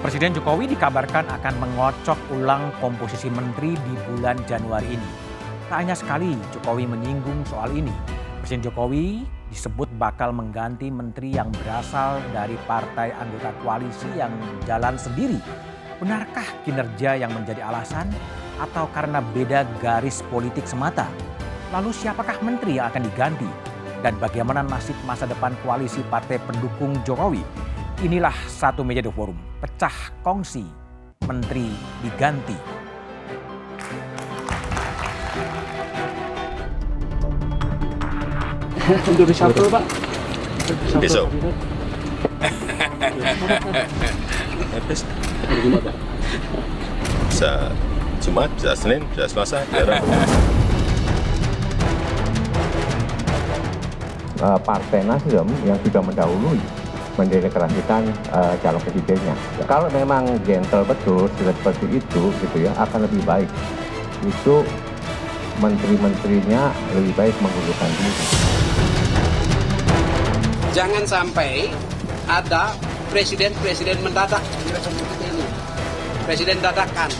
Presiden Jokowi dikabarkan akan mengocok ulang komposisi menteri di bulan Januari ini. Tak hanya sekali Jokowi menyinggung soal ini, Presiden Jokowi disebut bakal mengganti menteri yang berasal dari partai anggota koalisi yang jalan sendiri. Benarkah kinerja yang menjadi alasan atau karena beda garis politik semata? Lalu siapakah menteri yang akan diganti? Dan bagaimana nasib masa depan koalisi partai pendukung Jokowi? Inilah Satu Meja The Forum, pecah kongsi, menteri diganti. Untuk reshuffle, Pak. Besok. Bisa Jumat, bisa Senin, bisa Selasa, Partai Nasdem yang sudah mendahului mendeklarasikan calon presidennya. Kalau memang gentle betul seperti itu, gitu ya, akan lebih baik. Itu menteri-menterinya lebih baik mengundurkan diri. Jangan sampai ada presiden mendadak di Republik ini, presiden dadakan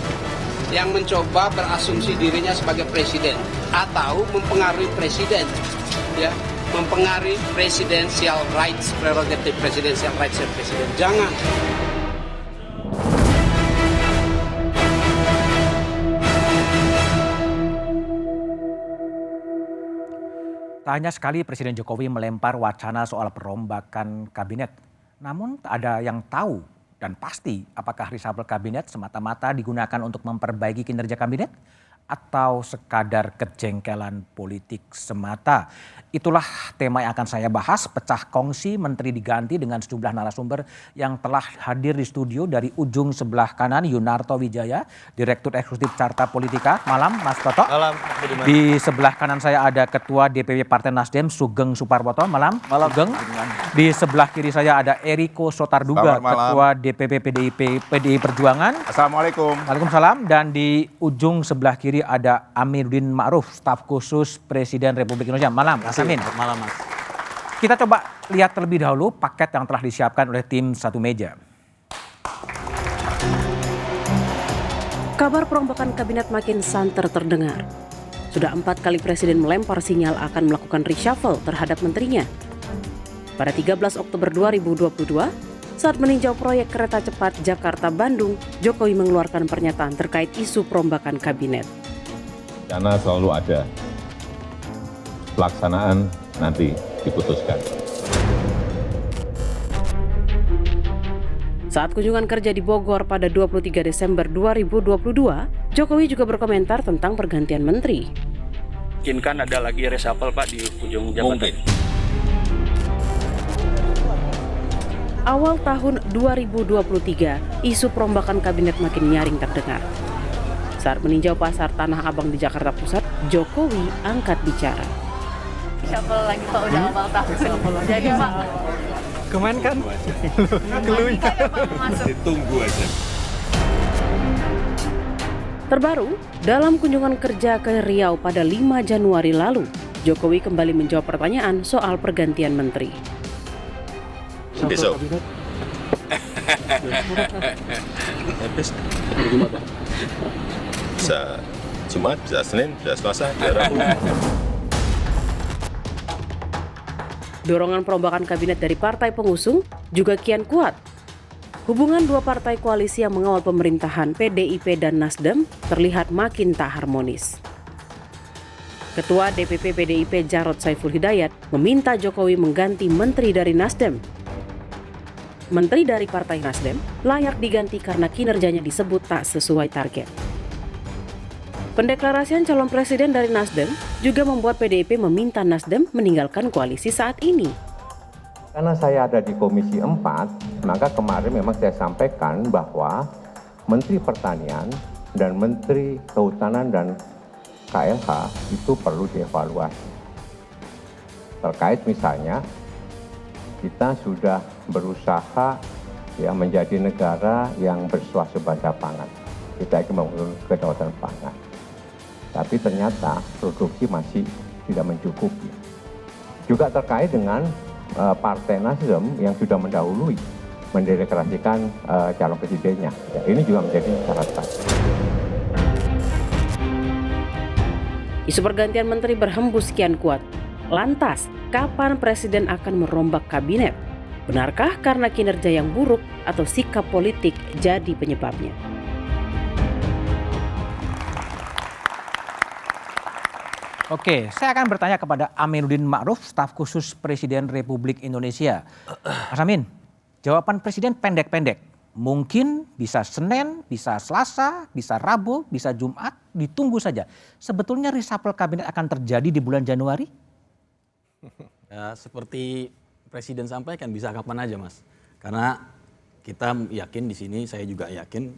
yang mencoba berasumsi dirinya sebagai presiden atau mempengaruhi presiden, ya. Mempengaruhi presidential rights, prerogatif presidential rights presiden. Jangan. Tak hanya sekali Presiden Jokowi melempar wacana soal perombakan kabinet. Namun tak ada yang tahu dan pasti apakah reshuffle kabinet semata-mata digunakan untuk memperbaiki kinerja kabinet atau sekadar kejengkelan politik semata. Itulah tema yang akan saya bahas, pecah kongsi menteri diganti dengan sejumlah narasumber yang telah hadir di studio. Dari ujung sebelah kanan Yunarto Wijaya, Direktur Eksekutif Carta Politika. Malam Mas Toto. Malam. Di sebelah kanan saya ada Ketua DPP Partai Nasdem Sugeng Suparwoto. Malam Sugeng. Di sebelah kiri saya ada Eriko Sotarduga, Ketua DPP PDI Perjuangan. Assalamualaikum. Waalaikumsalam. Dan di ujung sebelah kiri ada Amiruddin Ma'ruf, staf khusus Presiden Republik Indonesia. Malam Mas Amin. Malam, Mas. Kita coba lihat terlebih dahulu paket yang telah disiapkan oleh tim Satu Meja. Kabar perombakan kabinet makin santer terdengar. Sudah 4 kali Presiden melempar sinyal akan melakukan reshuffle terhadap menterinya. Pada 13 Oktober 2022, saat meninjau proyek kereta cepat Jakarta-Bandung, Jokowi mengeluarkan pernyataan terkait isu perombakan kabinet. Karena selalu ada, pelaksanaan nanti diputuskan. Saat kunjungan kerja di Bogor pada 23 Desember 2022, Jokowi juga berkomentar tentang pergantian menteri. Mungkin ada lagi reshuffle, Pak, di ujung jabatan. Mungkin. Awal tahun 2023, isu perombakan kabinet makin nyaring terdengar. Saat meninjau pasar Tanah Abang di Jakarta Pusat, Jokowi angkat bicara. Reshuffle lagi Pak, udah awal tahun. Jadi Pak, Kemarin kan? Keluarnya. Ditunggu aja. Terbaru, dalam kunjungan kerja ke Riau pada 5 Januari lalu, Jokowi kembali menjawab pertanyaan soal pergantian menteri. Besok. Bisa Jumat, bisa Senin, bisa Selasa, Dorongan perombakan kabinet dari partai pengusung juga kian kuat. Hubungan dua partai koalisi yang mengawal pemerintahan PDIP dan Nasdem terlihat makin tak harmonis. Ketua DPP PDIP Jarod Saiful Hidayat meminta Jokowi mengganti menteri dari Nasdem. Menteri dari Partai Nasdem layak diganti karena kinerjanya disebut tak sesuai target. Pendeklarasian calon presiden dari Nasdem juga membuat PDIP meminta Nasdem meninggalkan koalisi saat ini. Karena saya ada di Komisi 4, maka kemarin memang saya sampaikan bahwa Menteri Pertanian dan Menteri Kehutanan dan KLH itu perlu dievaluasi. Terkait misalnya, kita sudah berusaha ya menjadi negara yang bersuasembada pangan. Kita ingin membangun kedaulatan pangan. Tapi ternyata produksi masih tidak mencukupi. Juga terkait dengan Partai Nasdem yang sudah mendahului mendeklarasikan calon presidennya. Ya, ini juga menjadi catatan. Isu pergantian menteri berhembus kian kuat. Lantas, kapan Presiden akan merombak kabinet? Benarkah karena kinerja yang buruk atau sikap politik jadi penyebabnya? Oke, saya akan bertanya kepada Aminuddin Ma'ruf, staf khusus Presiden Republik Indonesia. Mas Amin, jawaban Presiden pendek-pendek. Mungkin bisa Senin, bisa Selasa, bisa Rabu, bisa Jumat, ditunggu saja. Sebetulnya reshuffle kabinet akan terjadi di bulan Januari? Ya, seperti Presiden sampaikan bisa kapan aja, Mas. Karena kita yakin di sini, saya juga yakin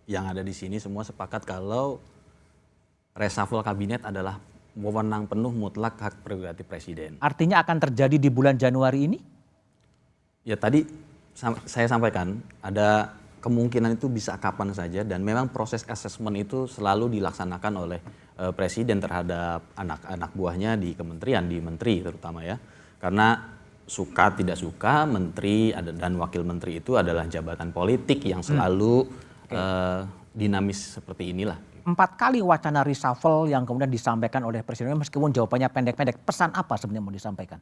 yang ada di sini semua sepakat kalau reshuffle kabinet adalah wewenang penuh mutlak hak prerogatif Presiden. Artinya akan terjadi di bulan Januari ini? Ya tadi saya sampaikan ada kemungkinan itu bisa kapan saja dan memang proses assessment itu selalu dilaksanakan oleh Presiden terhadap anak-anak buahnya di kementerian, di menteri terutama ya. Karena suka tidak suka menteri dan wakil menteri itu adalah jabatan politik yang selalu dinamis seperti inilah. 4 kali wacana reshuffle yang kemudian disampaikan oleh Presiden meskipun jawabannya pendek-pendek. Pesan apa sebenarnya mau disampaikan?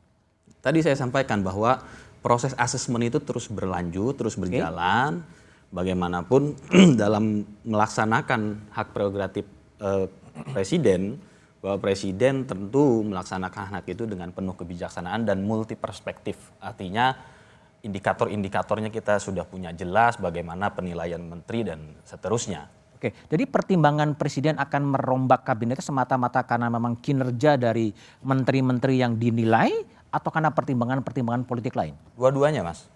Tadi saya sampaikan bahwa proses asesmen itu terus berlanjut, terus berjalan. Bagaimanapun dalam melaksanakan hak prerogatif Presiden, bahwa Presiden tentu melaksanakan hak itu dengan penuh kebijaksanaan dan multi perspektif. Artinya indikator-indikatornya kita sudah punya jelas bagaimana penilaian menteri dan seterusnya. Oke, jadi pertimbangan Presiden akan merombak kabinetnya semata-mata karena memang kinerja dari menteri-menteri yang dinilai atau karena pertimbangan-pertimbangan politik lain? Dua-duanya, Mas.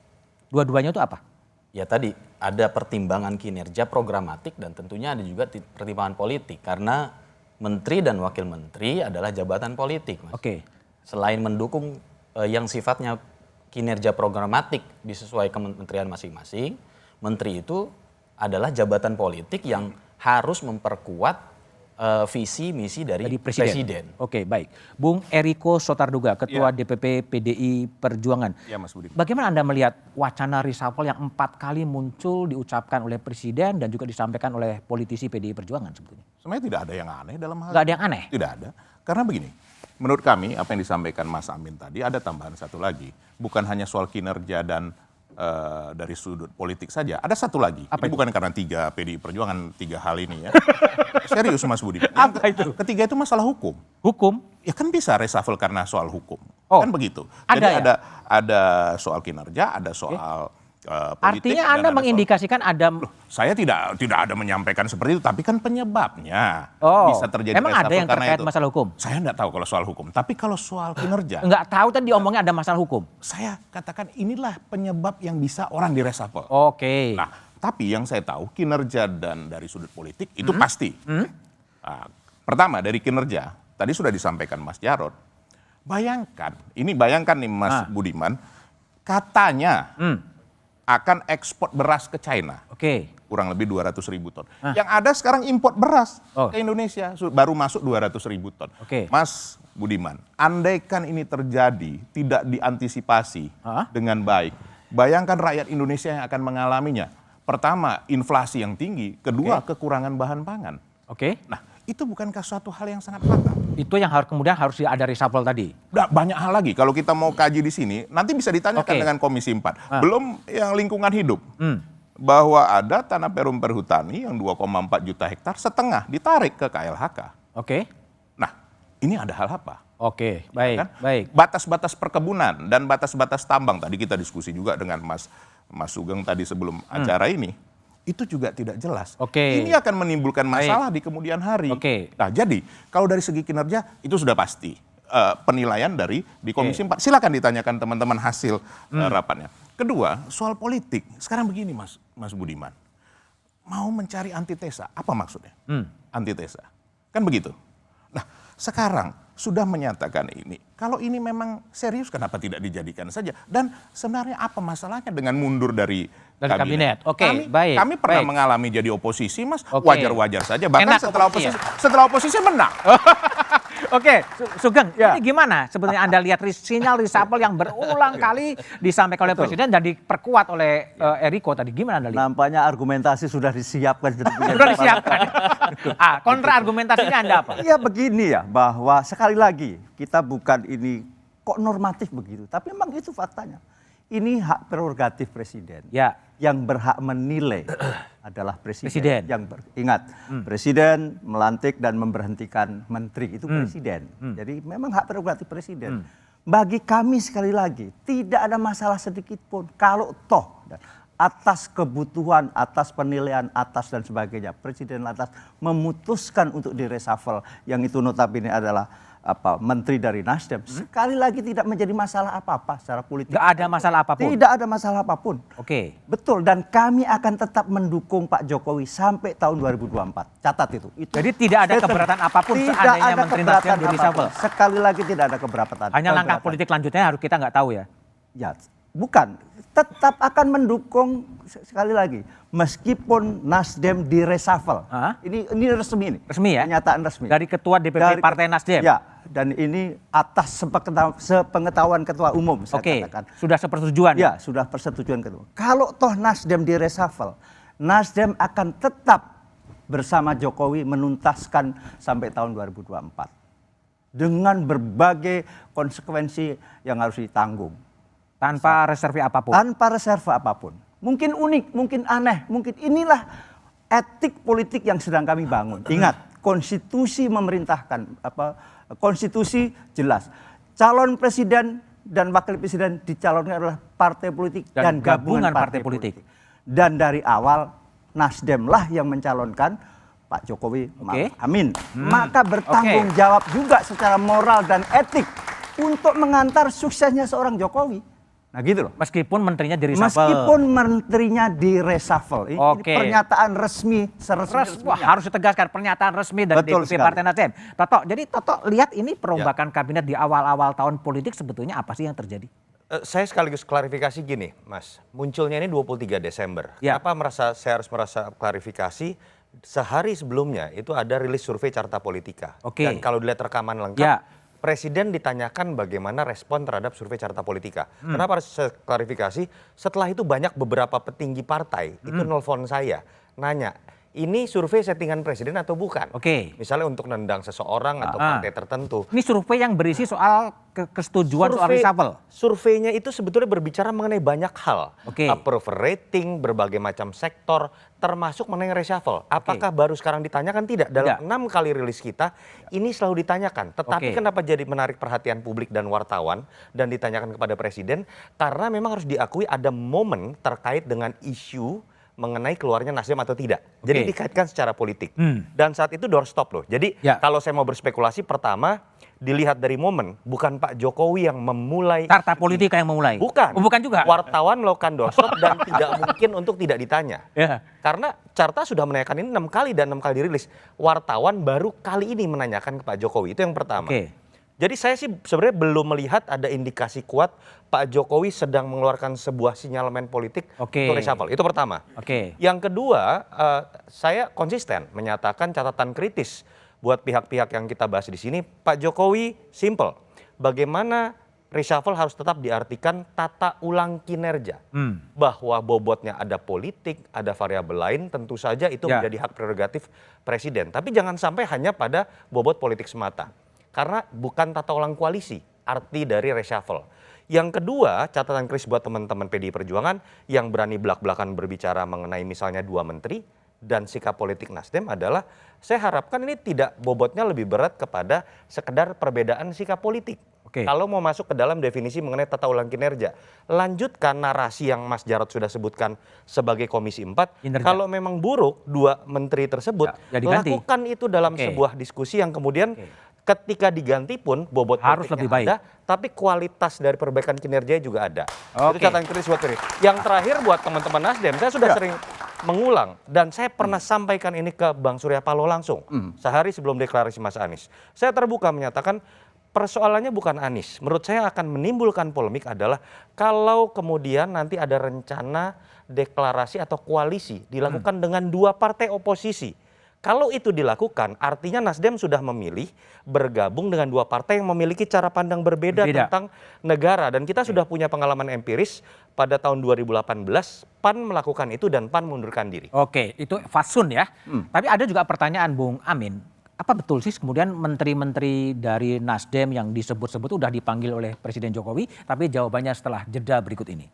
Dua-duanya itu apa? Ya tadi ada pertimbangan kinerja programatik dan tentunya ada juga pertimbangan politik karena menteri dan wakil menteri adalah jabatan politik, Mas. Oke. Selain mendukung yang sifatnya kinerja programatik disesuai kementerian masing-masing, menteri itu adalah jabatan politik yang harus memperkuat visi misi dari presiden. Oke, baik. Bung Eriko Sotarduga, Ketua DPP PDI Perjuangan. Ya, Mas Budi. Bagaimana Anda melihat wacana reshuffle yang 4 kali muncul diucapkan oleh Presiden dan juga disampaikan oleh politisi PDI Perjuangan sebetulnya? Sebenarnya tidak ada yang aneh dalam hal Nggak ada yang aneh? Tidak ada. Karena begini, menurut kami apa yang disampaikan Mas Amin tadi ada tambahan satu lagi. Bukan hanya soal kinerja dan dari sudut politik saja. Ada satu lagi. Apa ini itu? bukan karena PDI Perjuangan 3 hal ini ya. Serius Mas Budi. Apa itu? Ketiga itu masalah hukum. Hukum? Ya kan bisa reshuffle karena soal hukum. Oh, Kan begitu. ada Jadi ya? ada soal kinerja, ada soal politik. Artinya dan Anda ada mengindikasikan ada... Saya tidak ada menyampaikan seperti itu, tapi kan penyebabnya Oh, bisa terjadi emang ada reshuffle yang karena terkait itu. masalah hukum? Saya enggak tahu kalau soal hukum, tapi kalau soal kinerja, Enggak tahu tadi diomongnya ada masalah hukum. saya katakan inilah penyebab yang bisa orang direshuffle. Oke. Nah, tapi yang saya tahu kinerja dan dari sudut politik itu pasti. Nah, pertama dari kinerja, tadi sudah disampaikan Mas Jarod. Bayangkan nih Mas Budiman, katanya akan ekspor beras ke China. Oke. Kurang lebih 200.000 ton. Yang ada sekarang import beras ke Indonesia, baru masuk 200.000 ton. Oke. Mas Budiman, andaikan ini terjadi, tidak diantisipasi dengan baik, bayangkan rakyat Indonesia yang akan mengalaminya. Pertama, inflasi yang tinggi. Kedua, kekurangan bahan pangan. Oke. Nah, itu bukankah suatu hal yang sangat fatal? Itu yang kemudian harus ada reshuffle tadi. Banyak hal lagi. Kalau kita mau kaji di sini, nanti bisa ditanyakan dengan Komisi 4. Belum yang lingkungan hidup. Bahwa ada tanah perum perhutani yang 2,4 juta hektar setengah ditarik ke KLHK. Oke. Nah, ini ada hal apa? Oke, baik, Kan? baik. Batas-batas perkebunan dan batas-batas tambang. Tadi kita diskusi juga dengan Mas Sugeng tadi sebelum acara ini. Itu juga tidak jelas. Oke. Ini akan menimbulkan masalah di kemudian hari. Oke. Nah, jadi kalau dari segi kinerja itu sudah pasti penilaian di Komisi 4. Silakan ditanyakan teman-teman hasil rapatnya. Kedua, soal politik. Sekarang begini Mas Budiman. Mau mencari antitesa, apa maksudnya? Antitesa. Kan begitu. Nah, sekarang sudah menyatakan ini. Kalau ini memang serius, kenapa tidak dijadikan saja? Dan sebenarnya apa masalahnya dengan mundur dari kabinet? Oke, baik. Kami pernah baik. mengalami jadi oposisi, Mas. Oke. Wajar-wajar saja. Bahkan Enak setelah oposisi oposisi menang. Oke, Sugeng, ini gimana sebetulnya Anda lihat sinyal reshuffle yang berulang kali disampaikan oleh Presiden dan diperkuat oleh Eriko tadi, gimana Anda lihat? Nampaknya argumentasi sudah disiapkan. Sudah disiapkan. Kontra argumentasinya Anda apa? Ya begini ya, bahwa sekali lagi kita bukan ini kok normatif begitu, tapi memang itu faktanya. Ini hak prerogatif Presiden. Ya. Yang berhak menilai adalah Presiden. Ingat, Presiden melantik dan memberhentikan menteri, itu Presiden. Jadi memang hak prerogatif Presiden. Bagi kami sekali lagi, tidak ada masalah sedikit pun kalau toh atas kebutuhan, atas penilaian, atas dan sebagainya, Presiden lantas memutuskan untuk direshuffle, yang itu notabene adalah menteri dari Nasdem, sekali lagi tidak menjadi masalah apa-apa secara politik. Tidak ada masalah apapun? Tidak ada masalah apapun. Oke. Betul, dan kami akan tetap mendukung Pak Jokowi sampai tahun 2024. Catat itu. Jadi tidak ada keberatan apapun seandainya menteri Nasdem di reshuffle? Sekali lagi tidak ada keberatan. Hanya langkah politik lanjutnya harus kita nggak tahu ya? Ya, bukan. Tetap akan mendukung, sekali lagi, meskipun Nasdem di reshuffle. Ini resmi ini. Resmi ya? Pernyataan resmi. Dari Ketua DPP Partai Nasdem? Ya, dan ini atas sepengetahuan Ketua Umum, saya katakan. Sudah sepersetujuan? Ya, sudah persetujuan Ketua. Kalau toh Nasdem di reshuffle, Nasdem akan tetap bersama Jokowi menuntaskan sampai tahun 2024. Dengan berbagai konsekuensi yang harus ditanggung. Tanpa reserve apapun? Tanpa reserve apapun. Mungkin unik, mungkin aneh, mungkin inilah etik politik yang sedang kami bangun. Ingat, konstitusi memerintahkan, konstitusi jelas. Calon presiden dan wakil presiden dicalonkan adalah partai politik dan gabungan partai politik. Dan dari awal Nasdem lah yang mencalonkan Pak Jokowi. Amin. Maka bertanggung jawab juga secara moral dan etik untuk mengantar suksesnya seorang Jokowi. Nah gitu loh. Meskipun menterinya di reshuffle. Meskipun menterinya di reshuffle. Ini pernyataan resmi. Harus ditegaskan pernyataan resmi dari DPP Partai Nasdem. Toto, jadi Toto lihat ini perombakan kabinet di awal-awal tahun politik sebetulnya apa sih yang terjadi? Saya sekaligus klarifikasi gini, Mas. Munculnya ini 23 Desember. Kenapa saya harus merasa klarifikasi? Sehari sebelumnya itu ada rilis survei Carta Politika. Dan kalau dilihat rekaman lengkap, Presiden ditanyakan bagaimana respon terhadap survei Carta Politika. Kenapa harus saya klarifikasi? Setelah itu banyak beberapa petinggi partai itu nelfon saya, nanya, ini survei settingan Presiden atau bukan? Misalnya untuk nendang seseorang atau partai tertentu. Ini survei yang berisi soal kesetujuan soal reshuffle? Surveinya itu sebetulnya berbicara mengenai banyak hal. Approval rating, berbagai macam sektor, termasuk mengenai reshuffle. Apakah baru sekarang ditanyakan? Tidak. Dalam 6 kali rilis kita, ini selalu ditanyakan. Tetapi kenapa jadi menarik perhatian publik dan wartawan dan ditanyakan kepada Presiden? Karena memang harus diakui ada momen terkait dengan isu mengenai keluarnya Nasdem atau tidak. Jadi dikaitkan secara politik. Dan saat itu doorstop loh. Jadi kalau saya mau berspekulasi, pertama dilihat dari momen, bukan Pak Jokowi yang memulai. Carta Politika yang memulai? Bukan. Bukan juga? Wartawan melakukan doorstop dan tidak mungkin untuk tidak ditanya. Karena Carta sudah menanyakan ini 6 kali dan 6 kali dirilis. Wartawan baru kali ini menanyakan ke Pak Jokowi. Itu yang pertama. Jadi saya sih sebenarnya belum melihat ada indikasi kuat Pak Jokowi sedang mengeluarkan sebuah sinyalemen politik untuk reshuffle. Itu pertama. Yang kedua, saya konsisten menyatakan catatan kritis buat pihak-pihak yang kita bahas di sini. Pak Jokowi simple. Bagaimana reshuffle harus tetap diartikan tata ulang kinerja. Bahwa bobotnya ada politik, ada variabel lain, tentu saja itu menjadi hak prerogatif Presiden. Tapi jangan sampai hanya pada bobot politik semata. Karena bukan tata ulang koalisi, arti dari reshuffle. Yang kedua, catatan kritis buat teman-teman PDI Perjuangan yang berani belak-belakan berbicara mengenai misalnya 2 menteri dan sikap politik Nasdem adalah saya harapkan ini tidak bobotnya lebih berat kepada sekedar perbedaan sikap politik. Kalau mau masuk ke dalam definisi mengenai tata ulang kinerja, lanjutkan narasi yang Mas Jarod sudah sebutkan sebagai Komisi 4. Kalau memang buruk 2 menteri tersebut, lakukan itu dalam sebuah diskusi yang kemudian ketika diganti pun bobot harus lebih baik. Ada, tapi kualitas dari perbaikan kinerja juga ada. Itu catatan kritis buat ini. Yang terakhir buat teman-teman Nasdem, saya sudah sering mengulang dan saya pernah sampaikan ini ke Bang Surya Paloh langsung sehari sebelum deklarasi Mas Anies. Saya terbuka menyatakan persoalannya bukan Anies. Menurut saya akan menimbulkan polemik adalah kalau kemudian nanti ada rencana deklarasi atau koalisi dilakukan dengan 2 partai oposisi. Kalau itu dilakukan, artinya Nasdem sudah memilih bergabung dengan dua partai yang memiliki cara pandang berbeda tentang negara. Dan kita sudah punya pengalaman empiris pada tahun 2018, PAN melakukan itu dan PAN mundurkan diri. Oke, itu fatsun ya. Tapi ada juga pertanyaan Bung Amin, apa betul sih kemudian menteri-menteri dari Nasdem yang disebut-sebut udah dipanggil oleh Presiden Jokowi, tapi jawabannya setelah jeda berikut ini.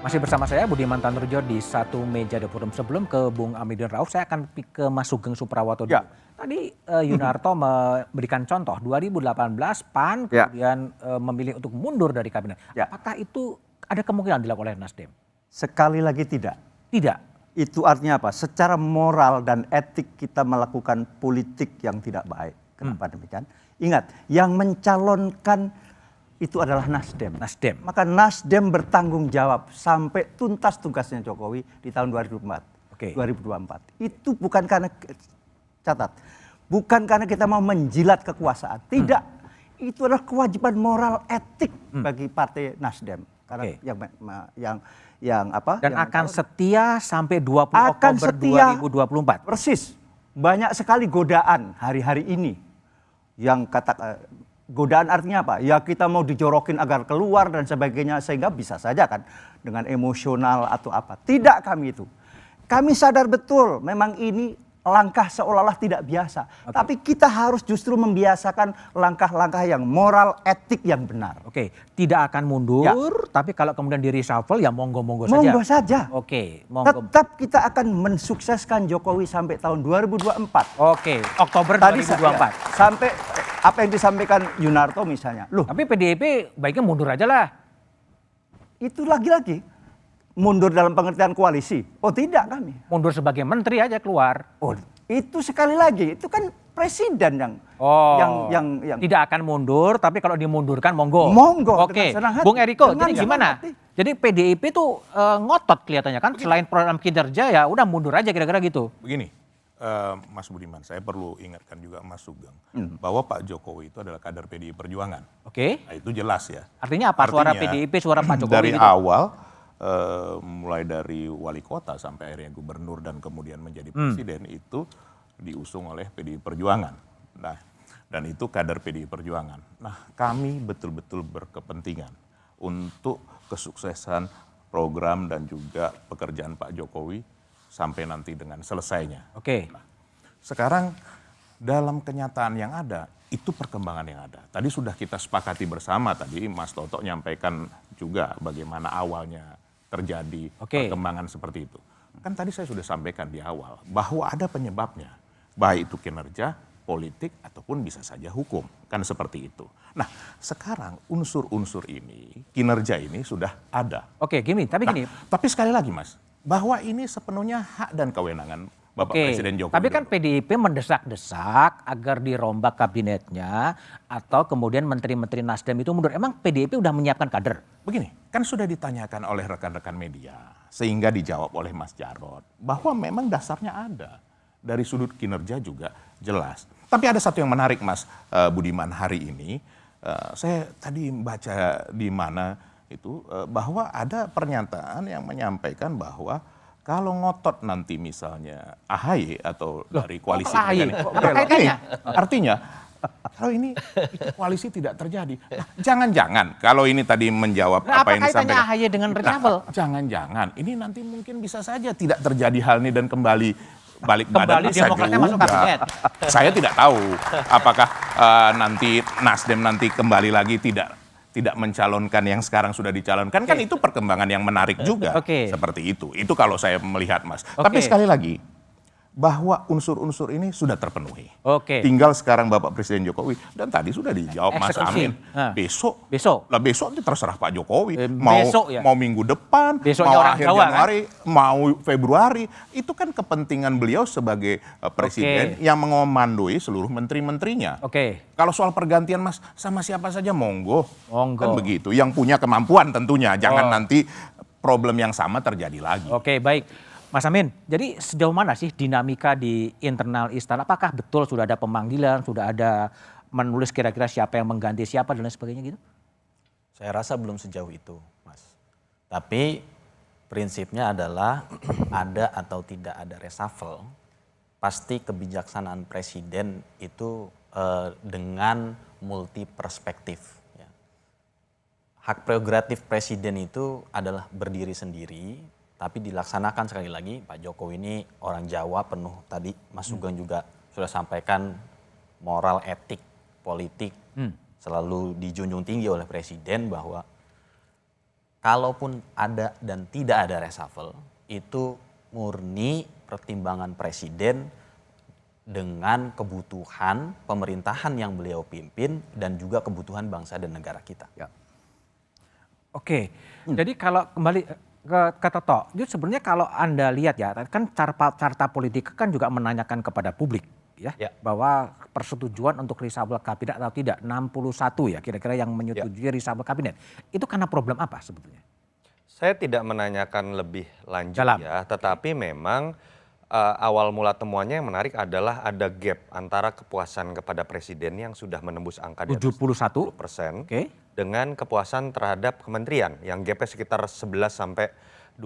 Masih bersama saya Budiman Tanurjo di satu meja The Forum. Sebelum ke Bung Amidun Rauf, saya akan ke Mas Sugeng Suprawoto dulu. Tadi Yunarto memberikan contoh 2018 PAN kemudian memilih untuk mundur dari kabinet. Apakah itu ada kemungkinan dilakukan oleh Nasdem? Sekali lagi tidak. Tidak. Itu artinya apa? Secara moral dan etik kita melakukan politik yang tidak baik. Kenapa demikian? Ingat, yang mencalonkan itu adalah Nasdem. Maka Nasdem bertanggung jawab sampai tuntas tugasnya Jokowi di tahun 2024. Itu bukan karena, catat, bukan karena kita mau menjilat kekuasaan. Tidak. Itu adalah kewajiban moral etik bagi partai Nasdem. Karena yang apa? Dan yang akan setia sampai 20 Oktober 2024. Persis. Banyak sekali godaan hari-hari ini yang godaan artinya apa? Ya kita mau dijorokin agar keluar dan sebagainya, sehingga bisa saja kan dengan emosional atau apa. Tidak kami itu. Kami sadar betul memang ini langkah seolah-olah tidak biasa. Tapi kita harus justru membiasakan langkah-langkah yang moral, etik yang benar. Tidak akan mundur, tapi kalau kemudian di reshuffle ya monggo-monggo saja. Monggo saja. Monggo. Tetap kita akan mensukseskan Jokowi sampai tahun 2024. Oktober 2024. Sampai apa yang disampaikan Yunarto misalnya. Loh, tapi PDIP baiknya mundur aja lah. Itu lagi-lagi mundur dalam pengertian koalisi. Oh tidak kami. Mundur sebagai menteri aja keluar. Oh itu sekali lagi, itu kan presiden yang tidak akan mundur, tapi kalau dimundurkan monggo. Monggo. Bung Eriko, jadi gimana? Jadi PDIP tuh ngotot kelihatannya kan, selain program kinerja ya udah mundur aja kira-kira gitu. Begini, Mas Budiman, saya perlu ingatkan juga Mas Sugeng bahwa Pak Jokowi itu adalah kader PDI Perjuangan. Nah, itu jelas ya. Artinya apa? Suara PDIP, suara Pak Jokowi dari gitu? awal mulai dari wali kota sampai akhirnya gubernur dan kemudian menjadi presiden itu diusung oleh PDI Perjuangan. Nah, dan itu kader PDI Perjuangan. Nah, kami betul-betul berkepentingan untuk kesuksesan program dan juga pekerjaan Pak Jokowi sampai nanti dengan selesainya. Nah, sekarang dalam kenyataan yang ada, itu perkembangan yang ada. Tadi sudah kita sepakati bersama, tadi Mas Toto nyampaikan juga bagaimana awalnya terjadi perkembangan seperti itu. Kan tadi saya sudah sampaikan di awal bahwa ada penyebabnya, baik itu kinerja, politik, ataupun bisa saja hukum. Kan seperti itu. Nah, sekarang unsur-unsur ini, kinerja ini sudah ada. Tapi sekali lagi Mas, bahwa ini sepenuhnya hak dan kewenangan Bapak Presiden Jokowi. Tapi kan PDIP mendesak-desak agar dirombak kabinetnya atau kemudian menteri-menteri Nasdem itu mundur. Emang PDIP udah menyiapkan kader? Begini, kan sudah ditanyakan oleh rekan-rekan media sehingga dijawab oleh Mas Jarod bahwa memang dasarnya ada. Dari sudut kinerja juga jelas. Tapi ada satu yang menarik Mas Budiman hari ini. Saya tadi baca di mana itu bahwa ada pernyataan yang menyampaikan bahwa kalau ngotot nanti misalnya AHY atau dari koalisi ini, artinya kalau ini koalisi tidak terjadi. Nah, jangan-jangan kalau ini tadi menjawab apa yang disampaikan AHY dengan reshuffle? Jangan-jangan ini nanti mungkin bisa saja tidak terjadi hal ini dan kembali balik badan bisa juga. Saya tidak tahu apakah nanti Nasdem nanti kembali lagi tidak mencalonkan yang sekarang sudah dicalonkan. Kan itu perkembangan yang menarik juga. Seperti itu. Itu kalau saya melihat Mas. Tapi sekali lagi, bahwa unsur-unsur ini sudah terpenuhi. Tinggal sekarang Bapak Presiden Jokowi, dan tadi sudah dijawab Mas Amin. Besok itu terserah Pak Jokowi. Mau minggu depan, mau akhir Januari, mau Februari. Itu kan kepentingan beliau sebagai presiden yang mengomandoi seluruh menteri-menterinya. Kalau soal pergantian Mas, sama siapa saja monggo. Kan begitu. Yang punya kemampuan tentunya. Jangan nanti problem yang sama terjadi lagi. Baik. Mas Amin, jadi sejauh mana sih dinamika di internal istana? Apakah betul sudah ada pemanggilan, sudah ada menulis kira-kira siapa yang mengganti siapa dan lain sebagainya gitu? Saya rasa belum sejauh itu, Mas. Tapi prinsipnya adalah ada atau tidak ada reshuffle, pasti kebijaksanaan presiden itu dengan multi perspektif. Ya. Hak prerogatif presiden itu adalah berdiri sendiri, tapi dilaksanakan sekali lagi. Pak Jokowi ini orang Jawa penuh, tadi Mas Sugeng juga sudah sampaikan moral, etik, politik selalu dijunjung tinggi oleh presiden bahwa kalaupun ada dan tidak ada reshuffle, itu murni pertimbangan presiden dengan kebutuhan pemerintahan yang beliau pimpin dan juga kebutuhan bangsa dan negara kita. Ya. Oke, jadi kalau kembali ke Toto, itu sebenarnya kalau Anda lihat ya, kan carta politik kan juga menanyakan kepada publik ya, bahwa persetujuan untuk reshuffle kabinet atau tidak, 61 ya kira-kira yang menyetujui reshuffle kabinet. Itu karena problem apa sebetulnya? Saya tidak menanyakan lebih lanjut ya, tetapi memang awal mula temuannya yang menarik adalah ada gap antara kepuasan kepada presiden yang sudah menembus angka di atas 70% dengan kepuasan terhadap kementerian yang gapnya sekitar 11-12%.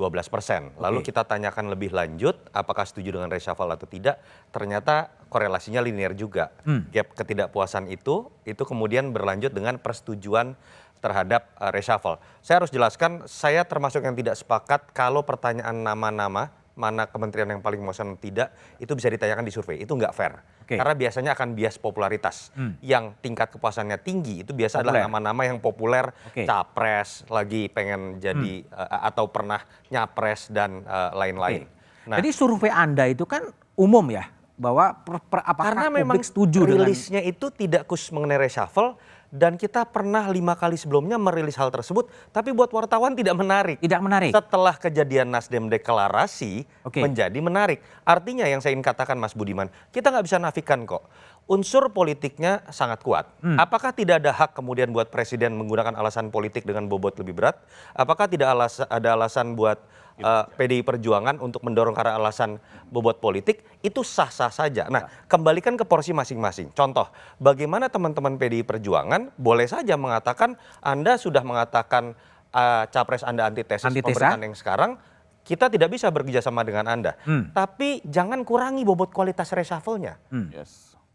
Lalu kita tanyakan lebih lanjut apakah setuju dengan reshuffle atau tidak, ternyata korelasinya linear juga. Gap ketidakpuasan itu kemudian berlanjut dengan persetujuan terhadap reshuffle. Saya harus jelaskan, saya termasuk yang tidak sepakat kalau pertanyaan nama-nama mana kementerian yang paling memuaskan tidak, itu bisa ditanyakan di survei. Itu nggak fair. Karena biasanya akan bias popularitas. Yang tingkat kepuasannya tinggi itu biasa adalah nama-nama yang populer, capres, lagi pengen jadi atau pernah nyapres dan lain-lain. Nah, jadi survei Anda itu kan umum ya, bahwa apakah karena memang setuju rilisnya itu tidak khusus mengenai reshuffle. Dan kita pernah 5 kali sebelumnya merilis hal tersebut, tapi buat wartawan tidak menarik. Tidak menarik. Setelah kejadian Nasdem deklarasi menjadi menarik. Artinya yang saya ingin katakan Mas Budiman, kita nggak bisa nafikan kok. Unsur politiknya sangat kuat. Apakah tidak ada hak kemudian buat presiden menggunakan alasan politik dengan bobot lebih berat? Apakah tidak ada alasan buat PDI Perjuangan untuk mendorong karena alasan bobot politik? Itu sah-sah saja. Nah, kembalikan ke porsi masing-masing. Contoh, bagaimana teman-teman PDI Perjuangan boleh saja mengatakan Anda sudah mengatakan capres Anda antitesis pemerintahan yang sekarang, kita tidak bisa bekerjasama dengan Anda. Tapi jangan kurangi bobot kualitas reshuffle-nya.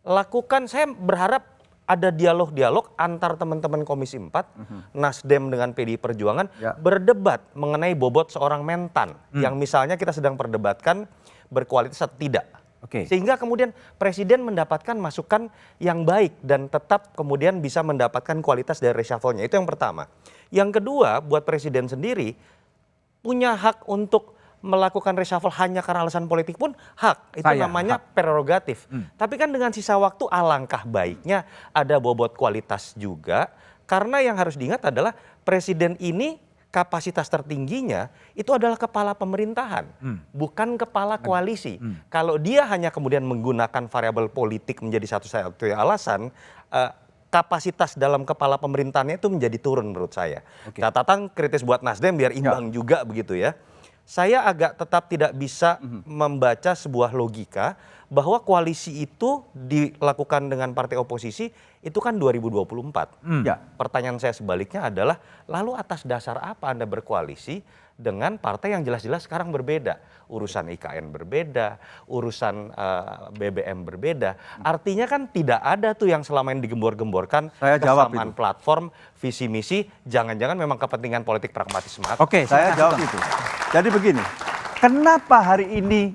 Lakukan, saya berharap ada dialog-dialog antar teman-teman Komisi 4, Nasdem dengan PDI Perjuangan, berdebat mengenai bobot seorang mentan yang misalnya kita sedang perdebatkan berkualitas atau tidak. Sehingga kemudian presiden mendapatkan masukan yang baik dan tetap kemudian bisa mendapatkan kualitas dari reshuffle-nya. Itu yang pertama. Yang kedua, buat presiden sendiri punya hak untuk melakukan reshuffle hanya karena alasan politik pun hak. Itu namanya prerogatif. Tapi kan dengan sisa waktu alangkah baiknya ada bobot kualitas juga. Karena yang harus diingat adalah presiden ini kapasitas tertingginya itu adalah kepala pemerintahan. Bukan kepala koalisi. Kalau dia hanya kemudian menggunakan variabel politik menjadi satu-satunya alasan, kapasitas dalam kepala pemerintahannya itu menjadi turun menurut saya. Catatan kritis buat Nasdem biar imbang juga begitu ya. Saya agak tetap tidak bisa membaca sebuah logika bahwa koalisi itu dilakukan dengan partai oposisi itu kan 2024. Pertanyaan saya sebaliknya adalah lalu atas dasar apa Anda berkoalisi dengan partai yang jelas-jelas sekarang berbeda. Urusan IKN berbeda, urusan BBM berbeda. Artinya kan tidak ada tuh yang selama ini digembor-gemborkan kesamaan platform, visi misi, jangan-jangan memang kepentingan politik pragmatis semata. Saya jawab itu. Jadi begini, kenapa hari ini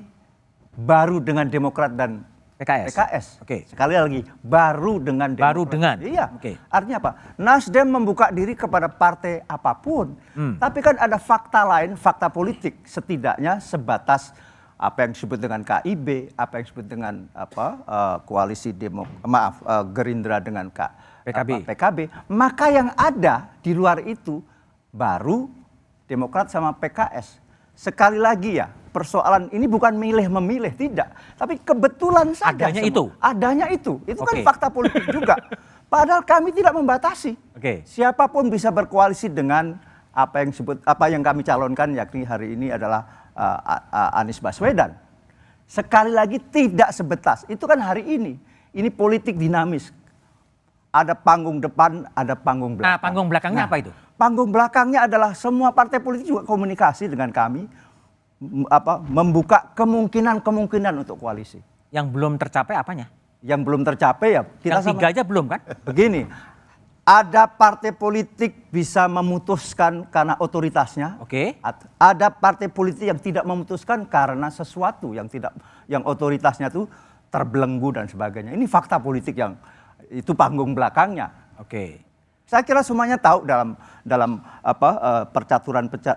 baru dengan Demokrat dan PKS? Sekali lagi, baru dengan Demokrat. Baru dengan? Iya. Artinya apa? Nasdem membuka diri kepada partai apapun. Tapi kan ada fakta lain, fakta politik. Setidaknya sebatas apa yang disebut dengan KIB, apa yang disebut dengan koalisi Gerindra dengan PKB. Maka yang ada di luar itu baru Demokrat sama PKS. Sekali lagi ya, persoalan ini bukan milih-memilih, tidak. Tapi kebetulan saja. Adanya itu. Itu kan fakta politik juga. Padahal kami tidak membatasi. Siapapun bisa berkoalisi dengan apa yang kami calonkan, yakni hari ini adalah Anies Baswedan. Sekali lagi tidak sebatas. Itu kan hari ini. Ini politik dinamis. Ada panggung depan, ada panggung belakang. Nah, panggung belakangnya apa itu? panggung belakangnya adalah semua partai politik juga komunikasi dengan kami, membuka kemungkinan untuk koalisi. Yang belum tercapai apanya? Yang belum tercapai ya kita yang 3 aja belum kan? Begini, ada partai politik bisa memutuskan karena otoritasnya. Oke. Ada partai politik yang tidak memutuskan karena sesuatu yang otoritasnya tuh terbelenggu dan sebagainya. Ini fakta politik yang itu panggung belakangnya. Oke. Saya kira semuanya tahu dalam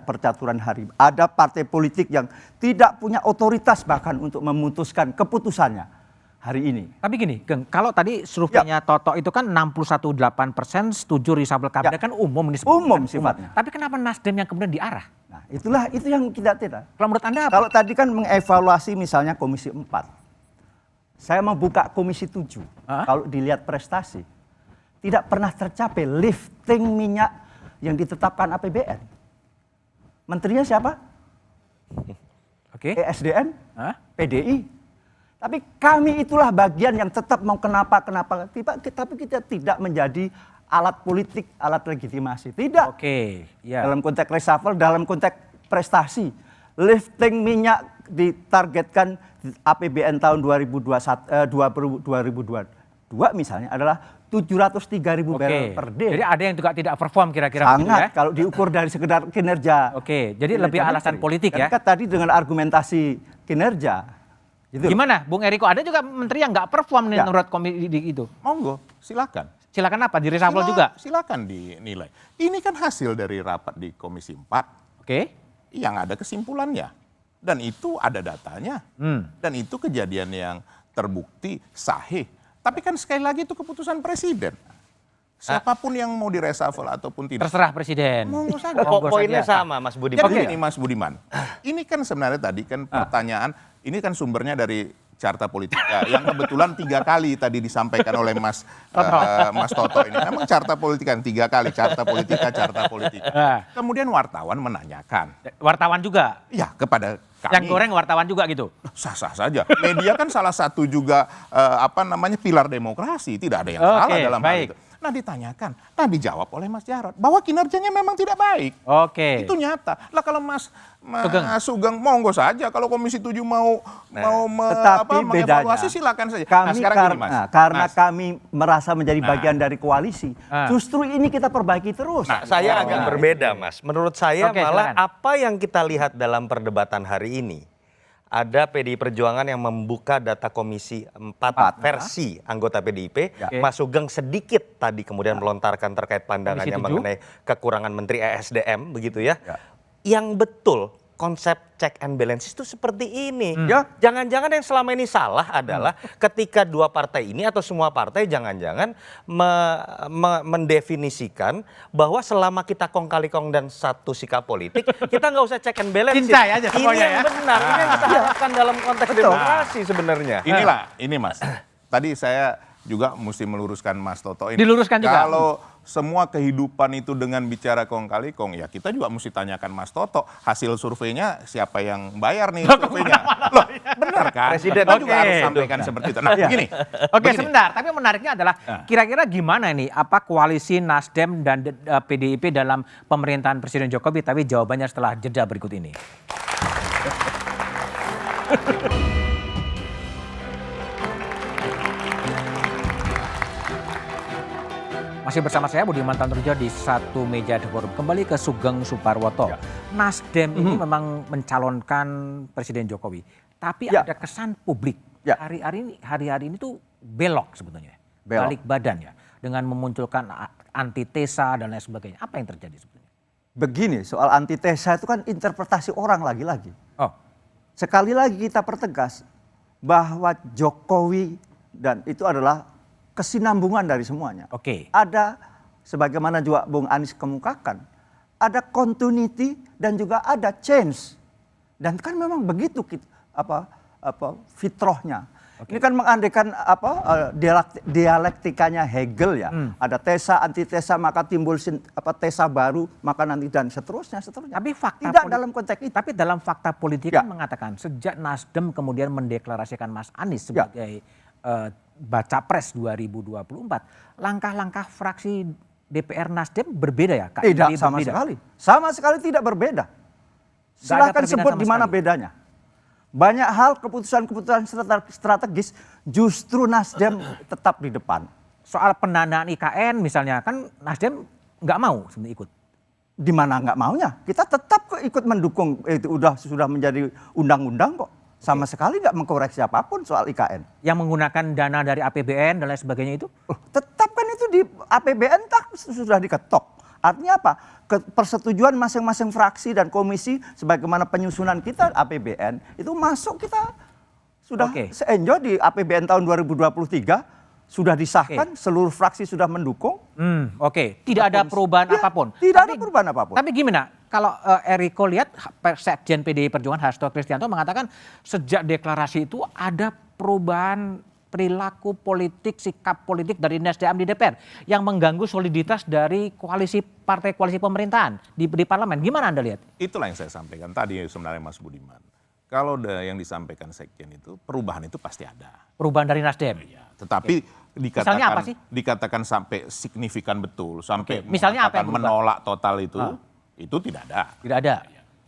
percaturan hari. Ada partai politik yang tidak punya otoritas bahkan untuk memutuskan keputusannya hari ini. Tapi gini, Geng, kalau tadi surveinya Toto itu kan 61,8% setuju reshuffle kabinet kan umum ini. Umum sifatnya. Tapi kenapa Nasdem yang kemudian diarah? Nah, itu yang tidak. Kalau menurut Anda apa? Kalau tadi kan mengevaluasi misalnya Komisi 4. Saya mau buka Komisi 7. Kalau dilihat prestasi, tidak pernah tercapai lifting minyak yang ditetapkan APBN. Menterinya siapa? Oke. ESDM, PDI. Tapi kami itulah bagian yang tetap mau kenapa. Tapi kita tidak menjadi alat politik, alat legitimasi. Tidak. Oke. Ya. Dalam konteks reshuffle, dalam konteks prestasi. Lifting minyak ditargetkan APBN tahun 2022 misalnya adalah 703.000 barrel per day. Jadi ada yang juga tidak perform kira-kira sangat begitu ya? Kalau diukur dari sekedar kinerja. Oke, jadi lebih alasan politik ya? Kan tadi dengan argumentasi kinerja. Gitu. Gimana, Bung Eriko? Ada juga menteri yang nggak perform nih menurut komisi itu. Monggo, silakan. Silakan apa? Di reshuffle juga? Silakan dinilai. Ini kan hasil dari rapat di Komisi 4. Oke. Yang ada kesimpulannya. Dan itu ada datanya. Dan itu kejadian yang terbukti sahih. Tapi kan sekali lagi itu keputusan presiden. Siapapun yang mau direshuffle ataupun tidak. Terserah presiden. Monggo saja. Poinnya sama Mas Budiman. Jadi ini Mas Budiman. Ini kan sebenarnya tadi kan pertanyaan. Ini kan sumbernya dari Carta Politika yang kebetulan 3 kali tadi disampaikan oleh Mas Toto ini. Memang Carta Politika 3 kali, Carta Politika. Kemudian wartawan menanyakan. Wartawan juga? Ya, kepada kami. Yang goreng wartawan juga gitu? Sah-sah saja. Media kan salah satu juga pilar demokrasi. Tidak ada yang salah dalam hal itu. Nah ditanyakan, dijawab oleh Mas Jarod bahwa kinerjanya memang tidak baik. Oke. Itu nyata. Lah kalau Mas Sugeng monggo saja kalau Komisi 7 mau mengevaluasi silakan saja. Karena kami merasa menjadi bagian dari koalisi, justru ini kita perbaiki terus. Nah, saya agak berbeda, Mas. Menurut saya malah apa yang kita lihat dalam perdebatan hari ini, ada PDI Perjuangan yang membuka data Komisi 4 versi anggota PDIP. Mas Sugeng sedikit tadi kemudian melontarkan terkait pandangannya mengenai kekurangan Menteri ESDM begitu ya. Yang betul konsep check and balances itu seperti ini. Jangan-jangan yang selama ini salah adalah ketika 2 partai ini atau semua partai jangan-jangan mendefinisikan bahwa selama kita kong kali kong dan satu sikap politik, kita nggak usah check and balances. Cincai aja ini yang benar, ini yang kita harapkan dalam konteks demokrasi sebenarnya. Ini Mas, tadi saya juga mesti meluruskan Mas Toto ini. Diluruskan juga. Kalau semua kehidupan itu dengan bicara kong kali kong, ya kita juga mesti tanyakan Mas Toto, hasil surveinya siapa yang bayar nih surveinya? Loh, benar kan? Presiden juga harus sampaikan seperti itu. Nah, begini. Oke, sebentar. Tapi menariknya adalah kira-kira gimana nih apa koalisi Nasdem dan PDIP dalam pemerintahan Presiden Jokowi? Tapi jawabannya setelah jeda berikut ini. Masih bersama saya Budiman Tanurjo di Satu Meja The Forum. Kembali ke Sugeng Suparwoto. Nasdem ini memang mencalonkan Presiden Jokowi. Tapi ada kesan publik. Hari-hari ini tuh belok sebetulnya. Balik badan ya. Dengan memunculkan antitesa dan lain sebagainya. Apa yang terjadi sebetulnya? Begini, soal antitesa itu kan interpretasi orang lagi-lagi. Sekali lagi kita pertegas bahwa Jokowi dan itu adalah kesinambungan dari semuanya. Ada, sebagaimana juga Bung Anies kemukakan, ada continuity dan juga ada change. Dan kan memang begitu fitrahnya. Ini kan mengandaikan dialektikanya Hegel ya. Ada tesa, antitesa, maka timbul tesa baru, maka nanti dan seterusnya. Tapi fakta tidak dalam konteks itu. Tapi dalam fakta politik kan mengatakan sejak Nasdem kemudian mendeklarasikan Mas Anies sebagai baca pres 2024, langkah-langkah fraksi DPR Nasdem berbeda ya? Kak? Tidak sama sekali. Sama sekali tidak berbeda. Silahkan sebut di mana bedanya. Banyak hal keputusan-keputusan strategis justru Nasdem tetap di depan. Soal pendanaan IKN misalnya, kan Nasdem nggak mau sebenarnya ikut. Di mana nggak maunya? Kita tetap ikut mendukung, itu sudah menjadi undang-undang kok. Sama sekali nggak mengkoreksi apapun soal IKN. Yang menggunakan dana dari APBN dan lain sebagainya itu? Tetap kan itu di APBN sudah diketok. Artinya apa? Persetujuan masing-masing fraksi dan komisi sebagaimana penyusunan kita APBN itu masuk, kita sudah se-enjoy di APBN tahun 2023. Sudah disahkan, seluruh fraksi sudah mendukung. Tidak ada perubahan apapun. Tidak ada perubahan apapun. Tapi gimana? Kalau Eriko lihat, Sekjen PDI Perjuangan Hasto Kristianto mengatakan sejak deklarasi itu ada perubahan perilaku politik, sikap politik dari Nasdem di DPR yang mengganggu soliditas dari partai koalisi pemerintahan di parlemen. Gimana Anda lihat? Itulah yang saya sampaikan tadi sebenarnya Mas Budiman. Kalau yang disampaikan Sekjen itu, perubahan itu pasti ada. Perubahan dari Nasdem? Tetapi misalnya apa sih? dikatakan sampai signifikan betul, sampai misalnya apa yang menolak total itu tidak ada. Tidak ada.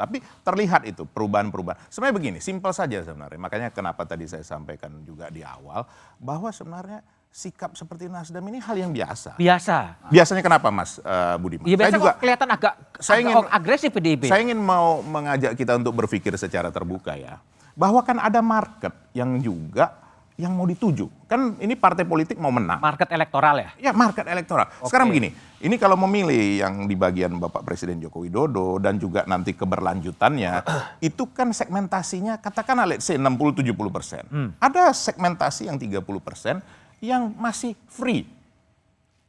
Tapi terlihat itu perubahan-perubahan. Sebenarnya begini, simpel saja sebenarnya. Makanya kenapa tadi saya sampaikan juga di awal bahwa sebenarnya sikap seperti Nasdem ini hal yang biasa. Biasanya kenapa Mas Budiman? Ya, biasa juga kelihatan agak agresif PDIP. Saya ingin mau mengajak kita untuk berpikir secara terbuka ya. Bahwa kan ada market yang juga yang mau dituju. Kan ini partai politik mau menang. Market elektoral ya? Ya, market elektoral. Sekarang begini, ini kalau memilih yang di bagian Bapak Presiden Joko Widodo dan juga nanti keberlanjutannya, itu kan segmentasinya katakanlah let's say 60-70%. Ada segmentasi yang 30% yang masih free.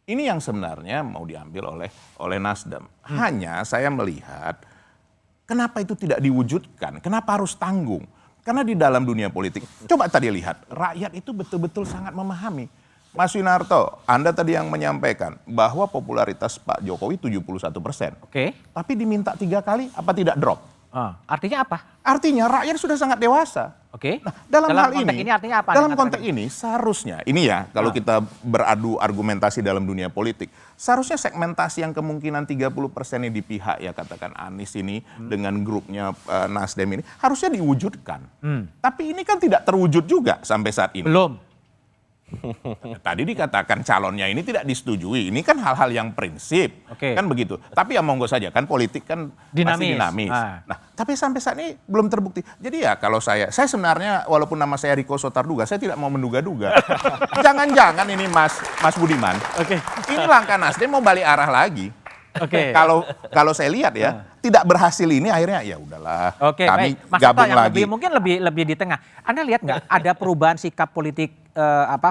Ini yang sebenarnya mau diambil oleh Nasdem. Hanya saya melihat kenapa itu tidak diwujudkan, kenapa harus tanggung. Karena di dalam dunia politik, coba tadi lihat, rakyat itu betul-betul sangat memahami. Mas Winarto, Anda tadi yang menyampaikan bahwa popularitas Pak Jokowi 71%. Tapi diminta 3 kali, apa tidak drop? Artinya apa? Artinya rakyat sudah sangat dewasa. Nah, dalam hal ini artinya apa? Dalam konteks ini seharusnya, ini ya kalau kita beradu argumentasi dalam dunia politik, seharusnya segmentasi yang kemungkinan 30% ini di pihak ya katakan Anies ini dengan grupnya Nasdem ini harusnya diwujudkan. Tapi ini kan tidak terwujud juga sampai saat ini. Belum. Tadi dikatakan calonnya ini tidak disetujui. Ini kan hal-hal yang prinsip. Kan begitu. Tapi ya monggo saja kan politik kan masih dinamis. Nah, tapi sampai saat ini belum terbukti. Jadi ya kalau saya sebenarnya walaupun nama saya Riko Sotarduga, saya tidak mau menduga-duga. Jangan-jangan ini Mas Budiman. Ini langkah Nasdem mau balik arah lagi. Kalau saya lihat ya, tidak berhasil ini akhirnya ya udahlah. Kami gabung lagi. Mungkin lebih di tengah. Anda lihat nggak ada perubahan sikap politik